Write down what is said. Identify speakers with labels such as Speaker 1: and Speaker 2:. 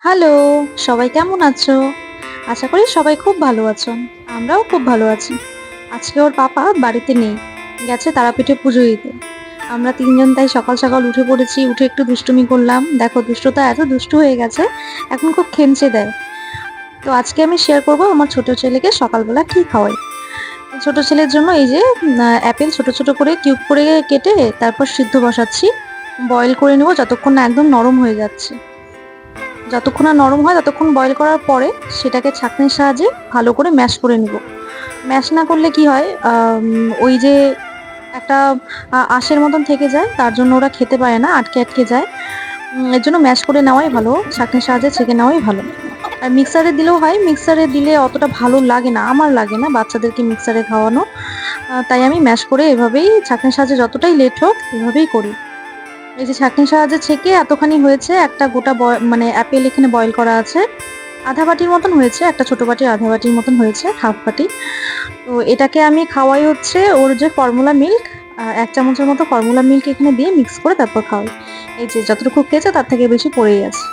Speaker 1: Hello, সবাই কেমন আছো? আশা করি সবাই খুব ভালো আছো। আমরাও খুব ভালো আছি। আজকে ওর পাপা বাড়িতে নেই। গেছে তারাপীঠে পুজো দিতে। আমরা ৩ জন তাই সকাল, সকাল উঠে পড়েছি। উঠে একটু দুষ্টুমি করলাম। দেখো দুষ্টুটা এত দুষ্টু হয়ে গেছে, এখন খুব খেমচে দেয়। তো আজকে আমি শেয়ার করব আমার ছোট ছেলেকে সকালবেলা কি খাওয়াই। ছোট ছেলের জন্য এই যে আপেল ছোট, ছোট করে কিউব করে কেটে তারপর সিদ্ধ বসাচ্ছি। বয়েল করে নেব যতক্ষণ না একদম নরম হয়ে যাচ্ছে। যতক্ষণ না নরম হয় ততক্ষণ বয়েল করার পরে সেটাকে ছাঁকনির সাহায্যে ভালো করে ম্যাশ করে নিব। ম্যাশ না করলে কি হয়, ওই যে একটা আঁশের মতন থেকে যায়, তার জন্য ওরা খেতে পারে না, আটকে আটকে যায়। এর জন্য ম্যাশ করে নেওয়াই ভালো, ছাঁকনির সাহায্যে ছেঁকে নেওয়াই ভালো। আর মিক্সারে দিলেও হয়, মিক্সারে দিলে অতটা ভালো লাগে না, আমার লাগে না বাচ্চাদেরকে মিক্সারে খাওয়ানো। তাই আমি ম্যাশ করে এভাবেই ছাঁকনির সাহায্যে যতটাই লেট হোক এভাবেই করি। এই যে ছাঁকনির সাহায্যে ছেঁকে এতখানি হয়েছে, একটা গোটা মানে আপেল এখানে বয়েল করা আছে। আধা বাটির মতন হয়েছে, একটা ছোট বাটির আধা বাটির মতন হয়েছে, হাফ বাটি। তো এটাকে আমি খাওয়াই হচ্ছে ওর যে ফর্মুলা মিল্ক, ১ চামচের মতো ফর্মুলা মিল্ক এখানে দিয়ে মিক্স করে তারপর খাওয়াই। এই যে যতটুকু খেয়েছে তার থেকে বেশি পড়েই আছে।